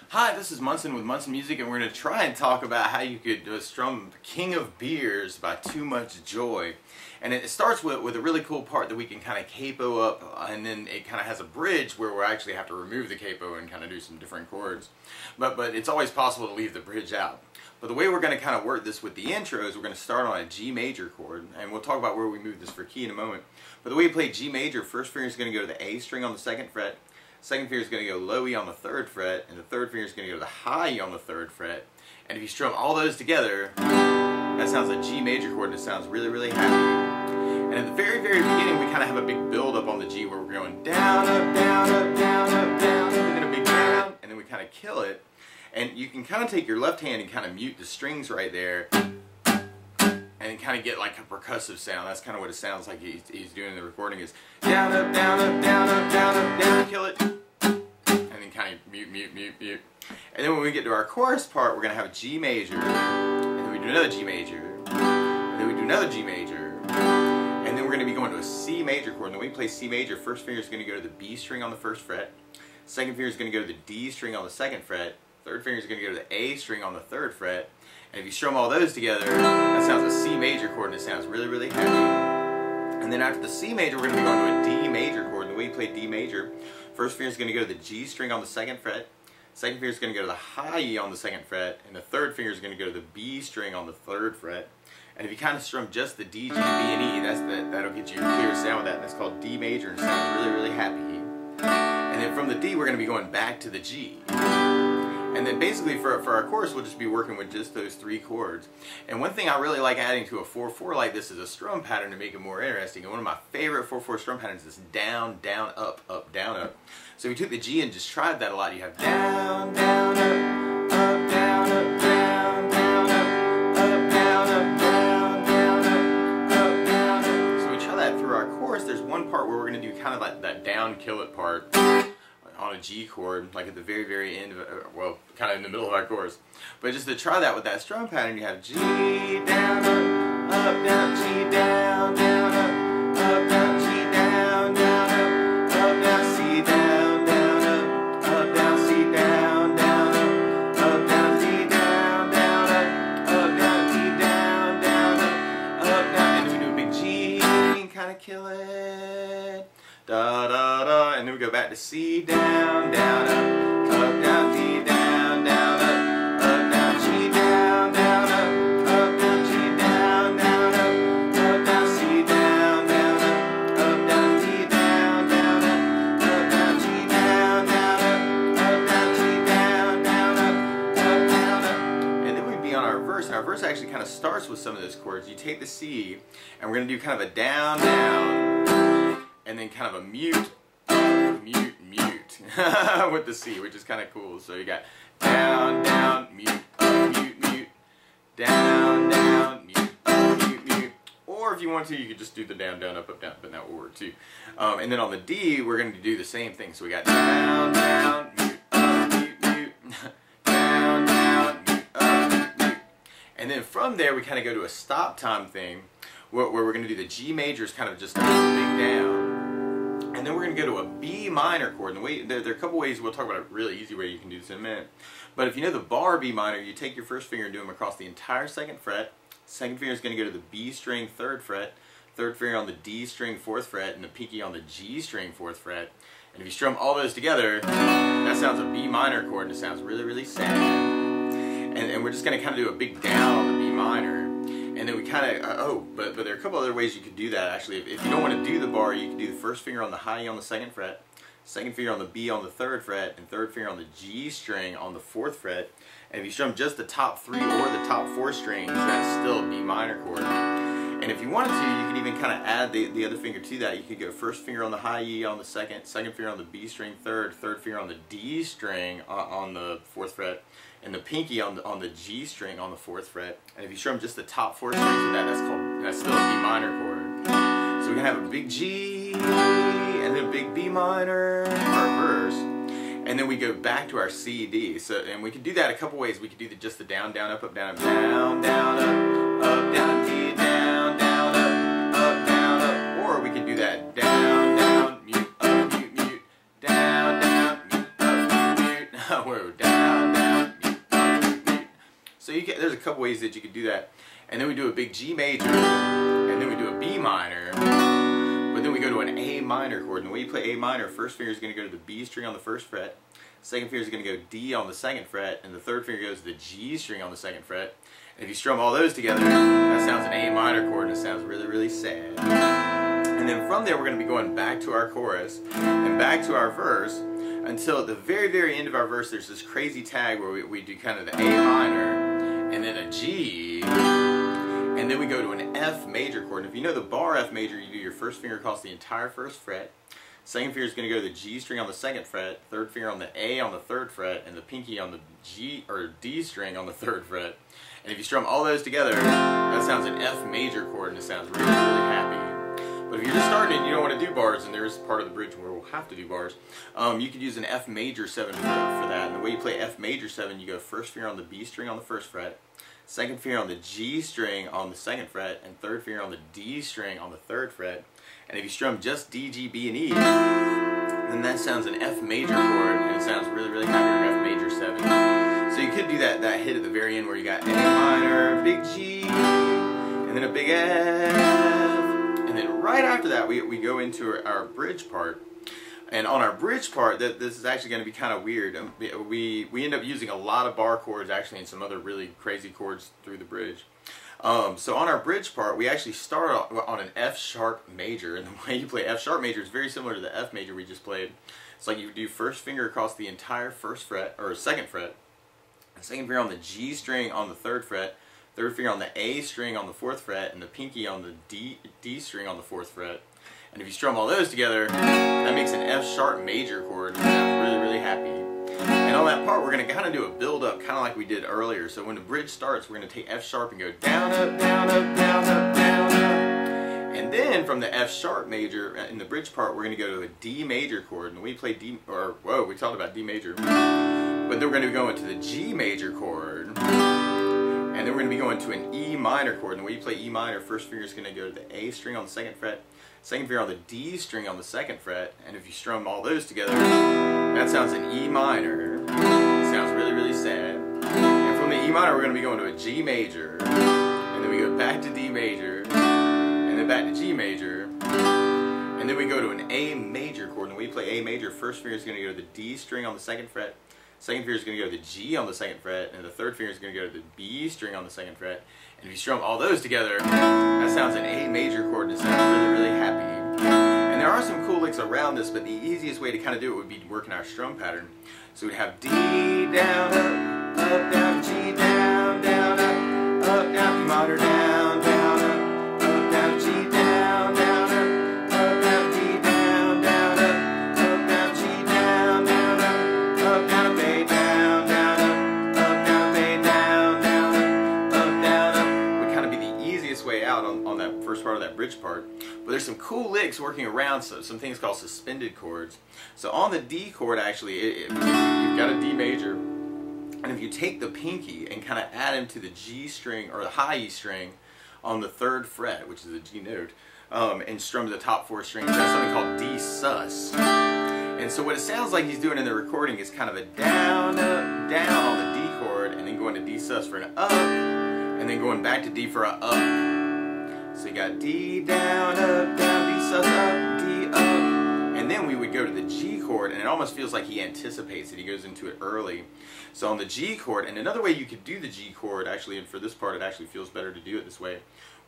Hi, this is Munson with Munson Music, and we're going to try and talk about how you could strum King of Beers by Too Much Joy. And it starts with a really cool part that we can kind of capo up, and then it kind of has a bridge where we actually have to remove the capo and kind of do some different chords. But it's always possible to leave the bridge out. But the way we're going to kind of work this with the intro is we're going to start on a G major chord, and we'll talk about where we move this for key in a moment. But the way you play G major, first finger is going to go to the A string on the second fret, second finger is going to go low E on the third fret, and the third finger is going to go to the high E on the third fret. And if you strum all those together, that sounds like G major chord, and it sounds really, really happy. And at the very, very beginning, we kind of have a big build up on the G where we're going down, up, down, up, down, up, down, and then a big down, and then we kind of kill it. And you can kind of take your left hand and kind of mute the strings right there, and kind of get like a percussive sound. That's kind of what it sounds like he's doing in the recording, is down, up, down, up, down, up, down, up, down, kill it, and then kind of mute, mute, mute, mute. And then when we get to our chorus part, we're going to have a G major, and then we do another G major, and then we do another G major, and then we're going to be going to a C major chord. And when we play C major, first finger is going to go to the B string on the first fret, second finger is going to go to the D string on the second fret, third finger is going to go to the A string on the third fret. And if you strum all those together, that sounds a C major chord, and it sounds really, really happy. And then after the C major, we're going to be going to a D major chord. And the way you play D major, first finger is going to go to the G string on the second fret, second finger is going to go to the high E on the second fret, and the third finger is going to go to the B string on the third fret. And if you kind of strum just the D, G, B, and E, that'll get you a clear sound with that. And that's called D major, and it sounds really, really happy. And then from the D, we're going to be going back to the G. And then basically for our chorus, we'll just be working with just those three chords. And one thing I really like adding to a 4/4 like this is a strum pattern to make it more interesting. And one of my favorite 4/4 strum patterns is down, down, up, up, down, up. So if you took the G and just tried that a lot, you have down, down, up, up, down, up, down, down, up, up, down, up, down, down, up, up, down, up. So we try that through our chorus. There's one part where we're going to do kind of like that down, kill it part on a G chord, like at the very, very end of it, well, kind of in the middle of our chorus. But just to try that with that strum pattern, you have G, down, up, down, G, down, down, up, down, G, down, down, up, down, C, down, down, up, down, C, down, down, up, down, D, down, down, up, down, D, down, down, up, down, and then we do a big G, kind of kill it. Da da da, and then we go back to C, down, down, up, down, D, down, down, up, down, G, down, down, up, down, G, down, down, up, down, C, down, down, up, down, D, down, down, up, down, G, down, down, up, down, G, down, down, up, down, and then we'd be on our verse, and our verse actually kind of starts with some of those chords. You take the C, and we're going to do kind of a down, down, and then kind of a mute, mute, mute with the C, which is kind of cool. So you got down, down, mute, mute, mute, down, down, mute, mute, mute. Or if you want to, you could just do the down, down, up, down, but that will work too. And then on the D, we're going to do the same thing. So we got down, down, mute, mute, mute, down, down, mute, mute. And then from there, we kind of go to a stop time thing, where we're going to do the G major is kind of just a big down. And then we're going to go to a B minor chord. And there are a couple ways, we'll talk about a really easy way you can do this in a minute. But if you know the bar B minor, you take your first finger and do them across the entire second fret. Second finger is going to go to the B string third fret. Third finger on the D string fourth fret, and the pinky on the G string fourth fret. And if you strum all those together, that sounds a B minor chord, and it sounds really, really sad. And we're just going to kind of do a big down on the B minor. And then we kind of, but there are a couple other ways you could do that actually. If you don't want to do the bar, you can do the first finger on the high E on the second fret, second finger on the B on the third fret, and third finger on the G string on the fourth fret. And if you strum just the top three or the top four strings, that's still a B minor chord. And if you wanted to, you could even kind of add the other finger to that. You could go first finger on the high E on the second finger on the B string third finger on the D string on the fourth fret, and the pinky on the G string on the fourth fret. And if you strum just the top four strings of that, that's still a B minor chord. So we can have a big G and then a big B minor for our verse, and then we go back to our C D. So, and we can do that a couple ways. We could do just the down, down, up, down, up, down, down, up, down, D, down, down, up, down, up, or we can do that down, down, mute, mute, mute, down, down, mute, mute, mute. Whoa, down. So there's a couple ways that you could do that. And then we do a big G major, and then we do a B minor, but then we go to an A minor chord. And the way you play A minor, first finger is going to go to the B string on the first fret, second finger is going to go D on the second fret, and the third finger goes to the G string on the second fret. And if you strum all those together, that sounds an A minor chord, and it sounds really, really sad. And then from there, we're going to be going back to our chorus and back to our verse until at the very, very end of our verse, there's this crazy tag where we do kind of the A minor and then a G, and then we go to an F major chord. And if you know the bar F major, you do your first finger across the entire first fret, second finger is going to go to the G string on the second fret, third finger on the A on the third fret, and the pinky on the G or D string on the third fret. And if you strum all those together, that sounds an F major chord, and it sounds really, really happy. But if you're just starting and you don't want to do bars, and there is part of the bridge where we'll have to do bars, you could use an F major 7 for that. And the way you play F major 7, you go first finger on the B string on the first fret, second finger on the G string on the second fret, and third finger on the D string on the third fret. And if you strum just D, G, B, and E, then that sounds an F major chord, and it sounds really, really happy, or F major 7. So you could do that hit at the very end where you got A minor, big G, and then a big F. And then right after that, we go into our bridge part. And on our bridge part, this is actually going to be kind of weird. We end up using a lot of bar chords, actually, and some other really crazy chords through the bridge. So on our bridge part, we actually start on an F sharp major. And the way you play F sharp major is very similar to the F major we just played. It's like you do first finger across the entire first fret, or second fret, second finger on the G string on the third fret, third finger on the A string on the fourth fret, and the pinky on the D string on the fourth fret. And if you strum all those together, that makes an F sharp major chord, and I'm really, really happy. And on that part, we're going to kind of do a build up, kind of like we did earlier. So when the bridge starts, we're going to take F sharp and go down, up, down, up, down, up, down, up. And then from the F sharp major, in the bridge part, we're going to go to a D major chord. And we play D, or whoa, we talked about D major. But then we're going to go into the G major chord. And then we're going to be going to an E minor chord. And the way you play E minor, first finger is going to go to the A string on the second fret, second finger on the D string on the second fret. And if you strum all those together, that sounds an E minor. It sounds really, really sad. And from the E minor, we're going to be going to a G major. And then we go back to D major. And then back to G major. And then we go to an A major chord. And the way you play A major, first finger is going to go to the D string on the second fret, second finger is going to go to the G on the second fret, and the third finger is going to go to the B string on the second fret. And if you strum all those together, that sounds an A major chord, and it sounds really, really happy. And there are some cool licks around this, but the easiest way to kind of do it would be working our strum pattern. So we'd have D, down, up, down, G, down, down, up, down, E minor, down, down, up, down, G, down, down, up, down, D, down, down, up, down, G, down, down, up, down, A, down, down, up, down, A, down, down, up, down, up. Would kind of be the easiest way out on that first part of that bridge part. But there's some cool licks working around some things called suspended chords. So on the D chord, actually, you've got a D major, and if you take the pinky and kind of add him to the G string or the high E string on the third fret, which is a G note, and strum the top 4 strings, that's something called D sus. And so what it sounds like he's doing in the recording is kind of a down, up, down on the D chord, and then going to D sus for an up, and then going back to D for a up. So you got D, down, up, down, D sus, up, D, up. And then we would go to the G chord, and it almost feels like he anticipates it. He goes into it early. So on the G chord, and another way you could do the G chord, actually, and for this part it actually feels better to do it this way,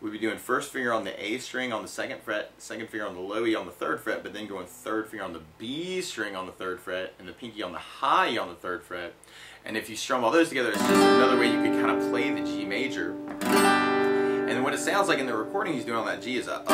we'd be doing first finger on the A string on the second fret, second finger on the low E on the third fret, but then going third finger on the B string on the third fret, and the pinky on the high E on the third fret. And if you strum all those together, it's just another way you could kind of play the G major. And what it sounds like in the recording he's doing on that G is a up,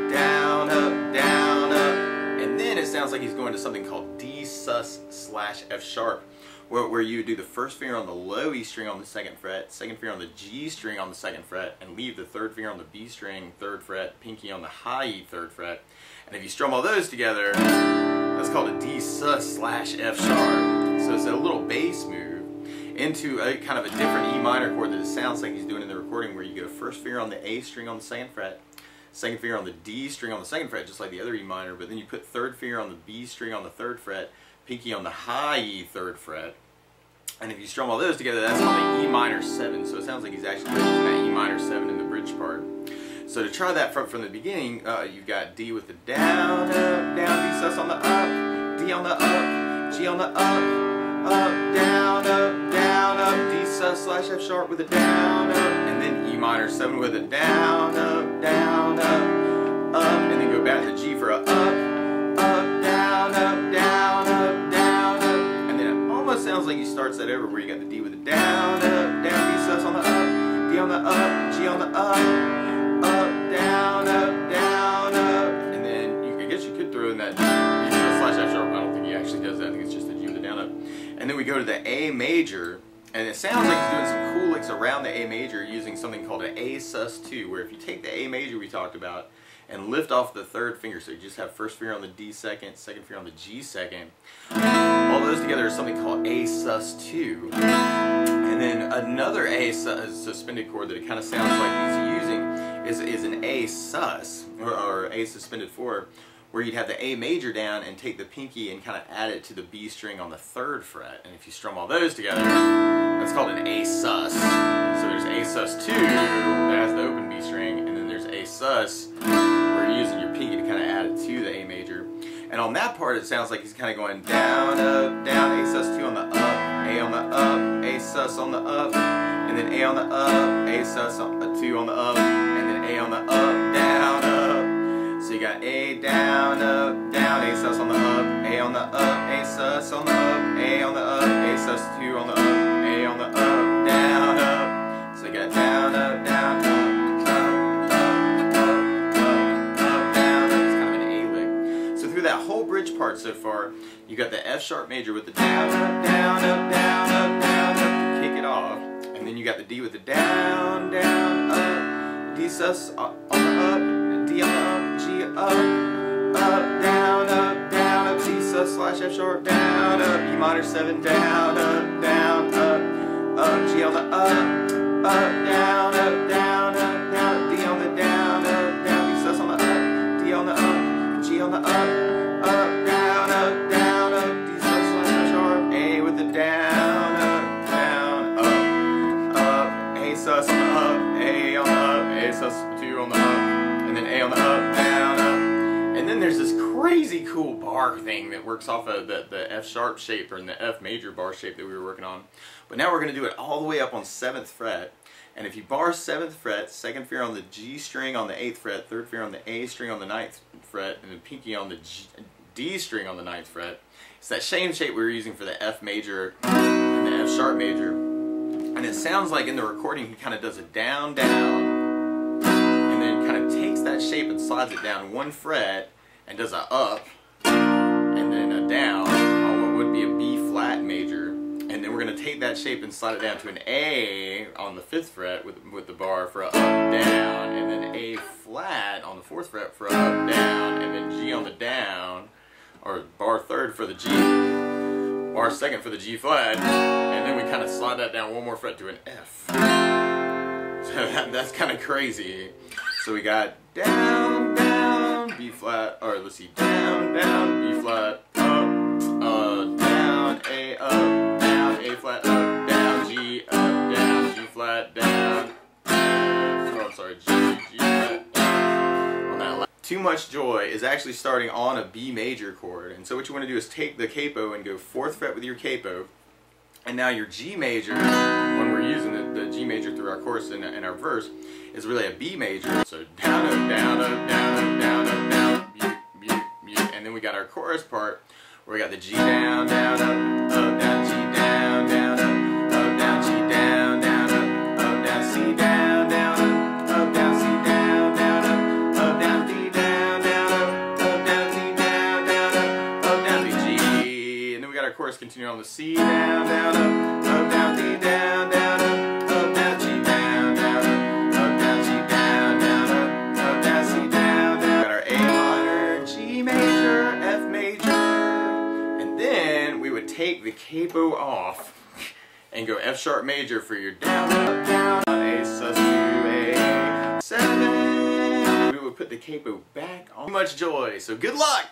down, up, down, up. And then it sounds like he's going to something called D sus slash F sharp, where you do the first finger on the low E string on the second fret, second finger on the G string on the second fret, and leave the third finger on the B string, third fret, pinky on the high E third fret. And if you strum all those together, that's called a D sus slash F sharp. So it's a little bass move into a kind of a different E minor chord that it sounds like he's doing in the recording, where you go first finger on the A string on the second fret, second finger on the D string on the second fret, just like the other E minor, but then you put third finger on the B string on the third fret, pinky on the high E third fret, And if you strum all those together, that's called the E minor 7. So it sounds like he's actually using that E minor 7 in the bridge part. So to try that from the beginning, you've got D with the down, up, down, D sus on the up, D on the up, G on the up, down, up, D sus slash F sharp with a down, up, and then E minor 7 with a down, up, and then go back to G for a up, down, and then it almost sounds like he starts that over where you got the D with a down, D sus on the up, D on the up, G on the up, down, and then I guess you could throw in that G slash F sharp. I don't think he actually does that. I think it's just the G with the down, up. And then we go to the A major, and it sounds like he's doing some cool licks around the A major using something called an A sus 2, where if you take the A major we talked about and lift off the third finger, so you just have first finger on the D second, second finger on the G second, all those together is something called A sus 2. And then another A suspended chord that it kind of sounds like he's using is an A sus, or A suspended 4, where you'd have the A major down and take the pinky and kind of add it to the B string on the 3rd fret. And if you strum all those together, that's called an A sus. So there's A sus 2, that has the open B string, and then there's A sus, where you're using your pinky to kind of add it to the A major. And on that part, it sounds like he's kind of going down, A sus 2 on the up, A on the up, A sus on the up, and then A on the up, A sus 2 on the up, and then A on the up, down, up. So you got A, down, A sus on the up, A on the up, A sus on the up, A on the up, A sus 2 on the up, A on the up, down, up. So you got down, down, down, down. It's kind of an A lick. So through that whole bridge part so far, you got the F sharp major with the down, to kick it off. And then you got the D with the down, up, D sus on the up, D on the up, G up, down, G sus slash F sharp, down, E minor 7, down, G on the up, down, D on the down, D sus on the up, D on the up, G on the up, down, D sus slash F sharp, A with the down, A sus on the up, A on the up, A sus 2 on the up, and then A on the up, down, up. And then there's this crazy cool bar thing that works off of the F sharp shape, or in the F major bar shape that we were working on. But now we're going to do it all the way up on 7th fret. And if you bar 7th fret, 2nd finger on the G string on the 8th fret, 3rd finger on the A string on the 9th fret, and the pinky on the D string on the 9th fret, it's that same shape we were using for the F major and the F sharp major. And it sounds like in the recording he kind of does a down, and then kind of takes that shape and slides it down 1 fret and does a up and then a down on what would be a B flat major. And then we're going to take that shape and slide it down to an A on the 5th fret with the bar for a up, down, and then A flat on the 4th fret for a up, down, and then G on the down, or bar 3rd for the G, bar 2nd for the G flat, and then we kind of slide that down 1 more fret to an F. So that's kind of crazy. So we got down, B flat, or let's see, down, B flat, up, down, A up, down, A flat, up, down, G flat, down, oh, I'm sorry, G flat, on that last. Too Much Joy is actually starting on a B major chord, and so what you want to do is take the capo and go 4th fret with your capo, and now your G major, when we're using the G major through our chorus and our verse, is really a B major. So down, mute, mute, and then we got our chorus part where we got the G down, down, G down, G down, C down, C down, D down, D down, D, G, and then we got our chorus continue on the C down, D down, G down, C down, got our A minor, G major, F major, and then we would take the capo off and go F sharp major for your down, A sus 2, A 7. We would put the capo back on. Too Much Joy. So good luck!